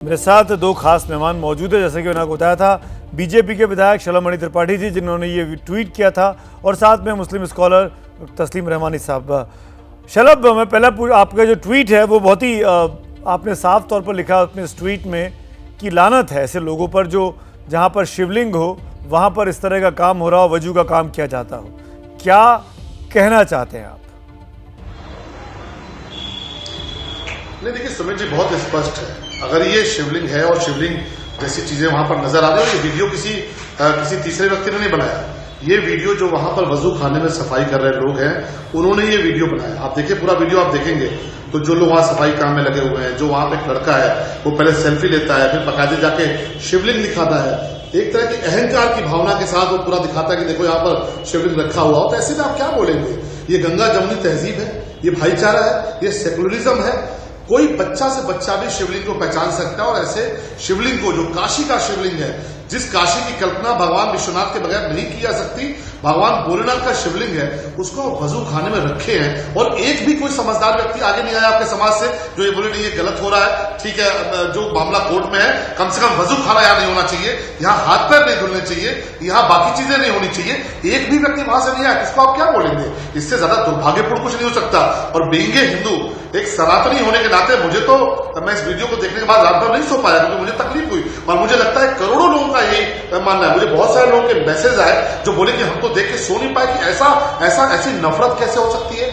मेरे साथ दो खास मेहमान मौजूद है। जैसे कि मैंने आपको बताया था, बीजेपी के विधायक शलभ मणि त्रिपाठी जी जिन्होंने ये ट्वीट किया था, और साथ में मुस्लिम स्कॉलर तस्लीम रहमानी साहब। शलभ, मैं पहला आपका जो ट्वीट है वो बहुत ही आपने साफ तौर पर लिखा अपने इस ट्वीट में कि लानत है ऐसे लोगों पर जो जहाँ पर शिवलिंग हो वहाँ पर इस तरह का काम हो रहा हो, वजू का काम किया जाता हो। क्या कहना चाहते हैं आप? नहीं, देखिए सुमित जी, बहुत स्पष्ट है। अगर ये शिवलिंग है और शिवलिंग जैसी चीजें वहां पर नजर आ रही है, ये वीडियो किसी तीसरे व्यक्ति ने नहीं बनाया। ये वीडियो जो वहां पर वजू खाने में सफाई कर रहे लोग हैं, उन्होंने ये वीडियो बनाया। आप देखिए, पूरा वीडियो आप देखेंगे तो जो लोग वहां सफाई काम में लगे हुए हैं, जो वहां पे एक लड़का है वो पहले सेल्फी लेता है, फिर बकायदे जाके शिवलिंग दिखाता है। एक तरह की अहंकार की भावना के साथ वो पूरा दिखाता है कि देखो यहाँ पर शिवलिंग रखा हुआ हो। तो ऐसे में आप क्या बोलेंगे? ये गंगा जमुनी तहजीब है, ये भाईचारा है, ये सेकुलरिज्म है। कोई बच्चा से बच्चा भी शिवलिंग को पहचान सकता है, और ऐसे शिवलिंग को, जो काशी का शिवलिंग है, जिस काशी की कल्पना भगवान विश्वनाथ के बगैर नहीं की जा सकती, भगवान भोलेनाथ का शिवलिंग है, उसको वजू खाने में रखे हैं। और एक भी कोई समझदार व्यक्ति आगे नहीं आया आपके समाज से जो ये बोले नहीं ये गलत हो रहा है, ठीक है, जो मामला कोर्ट में है, कम से कम वजू खाना यहाँ नहीं होना चाहिए, यहाँ हाथ पैर नहीं धुलने चाहिए, यहाँ बाकी चीजें नहीं होनी चाहिए। एक भी व्यक्ति वहां से नहीं आया, इसको आप क्या बोलेंगे? इससे ज्यादा दुर्भाग्यपूर्ण कुछ नहीं हो सकता। और बेंगे हिंदू, एक सनातनी होने के नाते मुझे तो, मैं इस वीडियो को देखने के बाद रात भर नहीं सो पाया क्योंकि मुझे तकलीफ हुई, और मुझे लगता है करोड़ों लोगों का यही मानना है। मुझे बहुत सारे लोगों के मैसेज आए जो बोले कि हम तो देख के सो नहीं पाए कि ऐसी नफरत कैसे हो सकती है,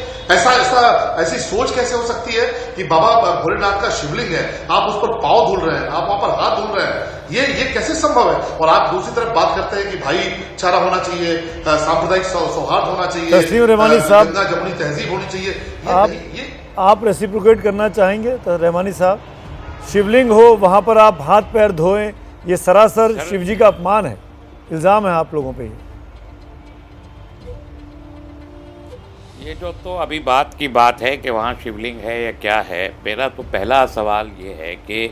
ऐसी सोच कैसे हो सकती है कि बाबा भोलेनाथ का शिवलिंग है, आप उस पर पांव धुल रहे हैं, आप वहां पर हाथ धुल रहे हैं, ये कैसे संभव है? और आप दूसरी तरफ बात करते हैं कि भाईचारा होना चाहिए, सांप्रदायिक सौहार्द होना चाहिए, तस्लीम रहमानी साहब, गंगा जमुनी तहजीब होनी चाहिए। आप रेसिप्रोकेट करना चाहेंगे रहमानी साहब? शिवलिंग हो वहां पर आप हाथ पैर धोएं, ये सरासर शिव जी का अपमान है, इल्जाम है आप लोगों पे। ये जो तो अभी बात की बात है कि वहाँ शिवलिंग है या क्या है, मेरा तो पहला सवाल ये है कि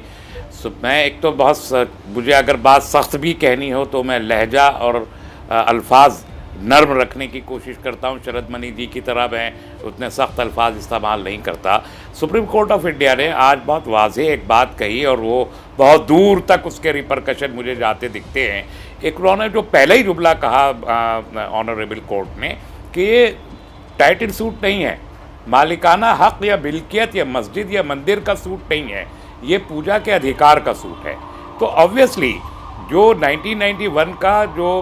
मैं एक तो बहुत, मुझे अगर बात सख्त भी कहनी हो तो मैं लहजा और अल्फाज नर्म रखने की कोशिश करता हूँ। शरद मणि जी की तरह मैं उतने सख्त अल्फाज इस्तेमाल नहीं करता। सुप्रीम कोर्ट ऑफ इंडिया ने आज बहुत वाज़ेह एक बात कही, और वो बहुत दूर तक उसके रिपरकशन मुझे जाते दिखते हैं। एक उन्होंने जो पहले ही जुमला कहा ऑनरेबल कोर्ट ने कि ये टाइटल सूट नहीं है, मालिकाना हक या मिल्कियत या मस्जिद या मंदिर का सूट नहीं है, ये पूजा के अधिकार का सूट है। तो ऑब्वियसली जो 1991 का जो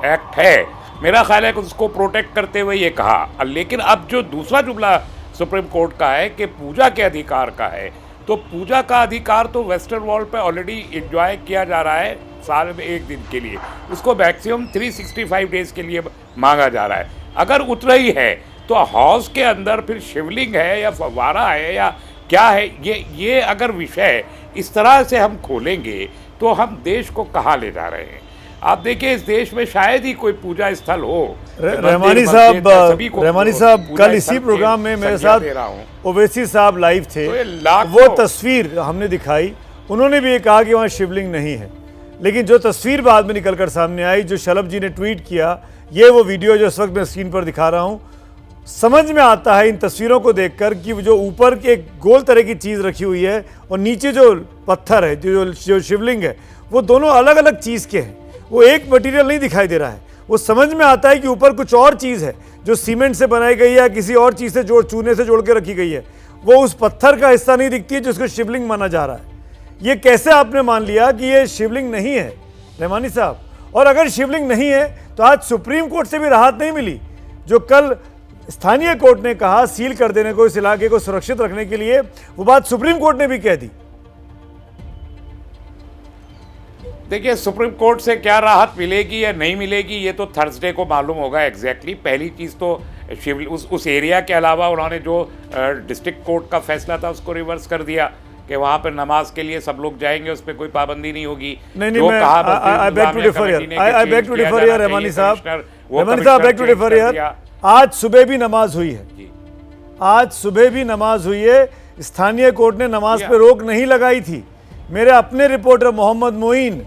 एक्ट है, मेरा ख्याल है कि उसको प्रोटेक्ट करते हुए ये कहा। लेकिन अब जो दूसरा जुमला सुप्रीम कोर्ट का है कि पूजा के अधिकार का है, तो पूजा का अधिकार तो वेस्टर्न वर्ल्ड पे ऑलरेडी एंजॉय किया जा रहा है साल में एक दिन के लिए, उसको मैक्सिमम 365 डेज के लिए मांगा जा रहा है। अगर उतना ही है तो हाउस के अंदर फिर शिवलिंग है या फव्वारा है या क्या है, ये अगर विषय इस तरह से हम खोलेंगे तो हम देश को कहाँ ले जा रहे हैं? आप देखिए, इस देश में शायद ही कोई पूजा स्थल हो। रहमानी साहब कल इसी प्रोग्राम में मेरे साथ ओवैसी साहब लाइव थे, तो वो तस्वीर हमने दिखाई, उन्होंने भी ये कहा कि वहाँ शिवलिंग नहीं है। लेकिन जो तस्वीर बाद में निकलकर सामने आई, जो शलभ जी ने ट्वीट किया, ये वो वीडियो जो इस वक्त मैं स्क्रीन पर दिखा रहा हूँ, समझ में आता है इन तस्वीरों को देखकर कि जो ऊपर के एक गोल तरह की चीज़ रखी हुई है और नीचे जो पत्थर है, जो शिवलिंग है, वो दोनों अलग अलग चीज़ के हैं। वो एक मटेरियल नहीं दिखाई दे रहा है। वो समझ में आता है कि ऊपर कुछ और चीज़ है जो सीमेंट से बनाई गई है या किसी और चीज़ से चूने से जोड़ के रखी गई है। वो उस पत्थर का हिस्सा नहीं दिखती है जिसको शिवलिंग माना जा रहा है। ये कैसे आपने मान लिया कि ये शिवलिंग नहीं है रहमानी साहब? और अगर शिवलिंग नहीं है तो आज सुप्रीम कोर्ट से भी राहत नहीं मिली, जो कल स्थानीय कोर्ट ने कहा सील कर देने को, इस इलाके को सुरक्षित रखने के लिए, वो बात सुप्रीम कोर्ट ने भी कह दी। देखिए, सुप्रीम कोर्ट से क्या राहत मिलेगी या नहीं मिलेगी ये तो थर्सडे को मालूम होगा एग्जैक्टली। पहली चीज़ तो उस एरिया के अलावा उन्होंने जो डिस्ट्रिक्ट कोर्ट का फैसला था उसको रिवर्स कर दिया कि वहाँ पर नमाज के लिए सब लोग जाएंगे, उस पर कोई पाबंदी नहीं होगी। नहीं, आई बैक टू डिफर यार रहमानी साहब, आज सुबह भी नमाज हुई है, आज सुबह भी नमाज हुई है। स्थानीय कोर्ट ने नमाज पे रोक नहीं लगाई थी। मेरे अपने रिपोर्टर मोहम्मद मोइन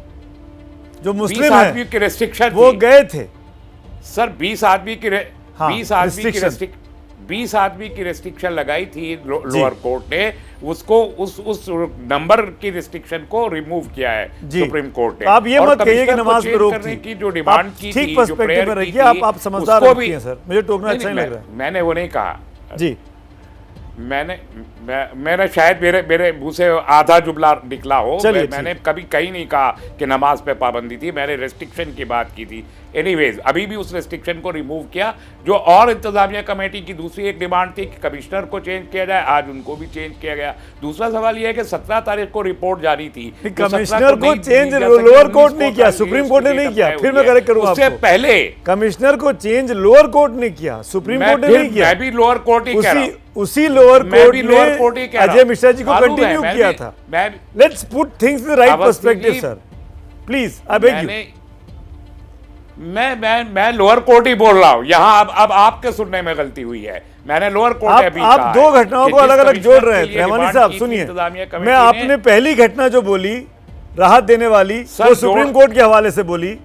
जो मुस्लिम है की रेस्ट्रिक्शन वो गए थे सर, 20 आदमी की 20 आदमी की 20 आदमी की रिस्ट्रिक्शन लगाई थी लोअर कोर्ट ने, उसको उस नंबर की रिस्ट्रिक्शन को रिमूव किया है सुप्रीम कोर्ट ने। आप ये मत कहिए कि नमाज पे रोक थी, की जो डिमांड की ठीक पर्सपेक्टिव में रखिए, आप समझदार हैं सर, मुझे टोकना अच्छा नहीं लग रहा है। मैंने वो नहीं कहा जी, मैंने शायद मेरे मुंह से आधा जुमला निकला हो, मैंने कभी कहीं नहीं कहा कि नमाज पे पाबंदी थी, मैंने रेस्ट्रिक्शन की बात की थी। एनीवेज अभी भी उस रेस्ट्रिक्शन को रिमूव किया। जो और इंतजामिया कमेटी की दूसरी एक डिमांड थी कि कमिश्नर को चेंज किया जाए, आज उनको भी चेंज किया गया। दूसरा सवाल यह है कि 17 तारीख को रिपोर्ट जारी थी, कमिश्नर को चेंज लोअर कोर्ट ने किया, सुप्रीम कोर्ट ने नहीं किया। फिर मैं करेक्ट करूंगा, उससे पहले कमिश्नर को चेंज लोअर कोर्ट ने किया, सुप्रीम कोर्ट ने नहीं किया। मैं भी लोअर कोर्ट ही कह रहा हूं, उसी लोअर कोर्ट ने अजय मिश्रा जी को कंटिन्यू किया था। Let's put things in the right perspective sir, please I beg you. मैं लोअर कोर्ट ही बोल रहा हूं यहां। अब आपके सुनने में गलती हुई है, मैंने लोअर कोर्ट अभी आप दो घटनाओं को अलग अलग जोड़ रहे हैं। रहमानी साहब सुनिए, मैं आपने पहली घटना जो बोली राहत देने वाली वो सुप्रीम कोर्ट के हवाले से बोली,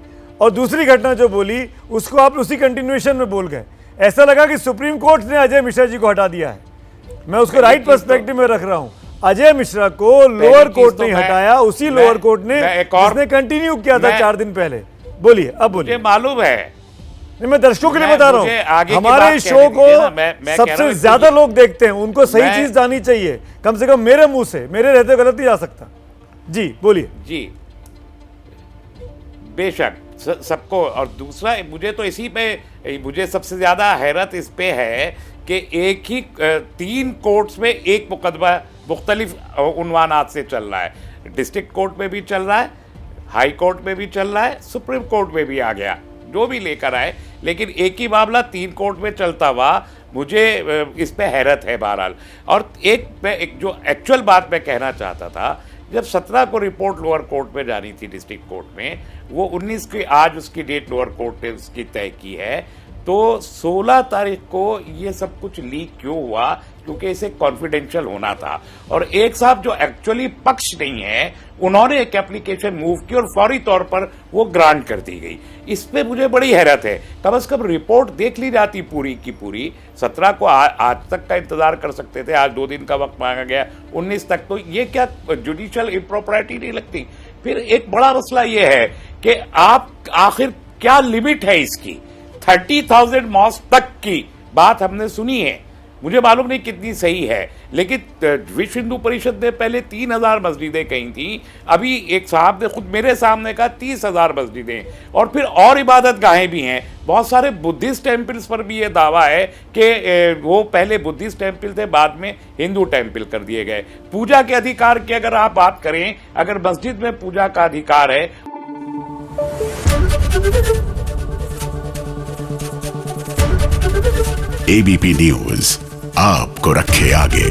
और दूसरी घटना जो बोली उसको आप उसी कंटिन्यूएशन में बोल गए। ऐसा लगा कि सुप्रीम कोर्ट ने अजय मिश्रा जी को हटा दिया है। मैं उसको राइट पर्सपेक्टिव में रख रहा हूं। अजय मिश्रा को लोअर कोर्ट ने हटाया, उसी लोअर कोर्ट ने जिसने कंटिन्यू किया था 4 दिन पहले। बोलिए, अब बोलिए। मुझे मालूम है, नहीं मैं दर्शकों के लिए बता रहा हूँ, हमारे इस शो को सबसे ज्यादा लोग देखते हैं, उनको सही चीज जानी चाहिए। कम से कम मेरे मुंह से, मेरे रहते गलत नहीं जा सकता। जी बोलिए। जी बेशक सबको। और दूसरा मुझे तो इसी पे मुझे सबसे ज्यादा हैरत इस पे है कि एक ही 3 कोर्ट्स में एक मुकदमा मुख्तलिफ उन्वानात से चल रहा है। डिस्ट्रिक्ट कोर्ट में भी चल रहा है, हाई कोर्ट में भी चल रहा है, सुप्रीम कोर्ट में भी आ गया, जो भी लेकर आए, लेकिन एक ही मामला 3 कोर्ट में चलता हुआ मुझे इस पे हैरत है बहरहाल। और एक जो एक्चुअल बात मैं कहना चाहता था, जब 17 को रिपोर्ट लोअर कोर्ट में जानी थी डिस्ट्रिक्ट कोर्ट में, वो 19 की आज उसकी डेट लोअर कोर्ट ने उसकी तय की है, तो 16 तारीख को ये सब कुछ लीक क्यों हुआ? क्योंकि इसे कॉन्फिडेंशियल होना था। और एक साहब जो एक्चुअली पक्ष नहीं है, उन्होंने एक एप्लीकेशन मूव की और फौरी तौर पर वो ग्रांट कर दी गई। इस पे मुझे बड़ी हैरत है। कम से कम रिपोर्ट देख ली जाती पूरी की पूरी। 17 को आज तक का इंतजार कर सकते थे, आज 2 दिन का वक्त मांगा गया, 19 तक। तो ये क्या जुडिशियल इम्प्रॉपर्टी नहीं लगती? फिर एक बड़ा मसला ये है कि आप आखिर क्या लिमिट है इसकी? 30,000 मॉस्क तक की बात हमने सुनी है, मुझे मालूम नहीं कितनी सही है, लेकिन विश्व हिंदू परिषद ने पहले 3,000 मस्जिदें कही थी, अभी एक साहब ने खुद मेरे सामने कहा 30,000 मस्जिदें, और फिर और इबादत गाहें भी हैं। बहुत सारे बुद्धिस्ट टेम्पल्स पर भी ये दावा है कि वो पहले बुद्धिस्ट टेम्पल थे, बाद में हिंदू टेम्पल कर दिए गए। पूजा के अधिकार की अगर आप बात करें, अगर मस्जिद में पूजा का अधिकार है, एबीपी न्यूज आपको रखे आगे।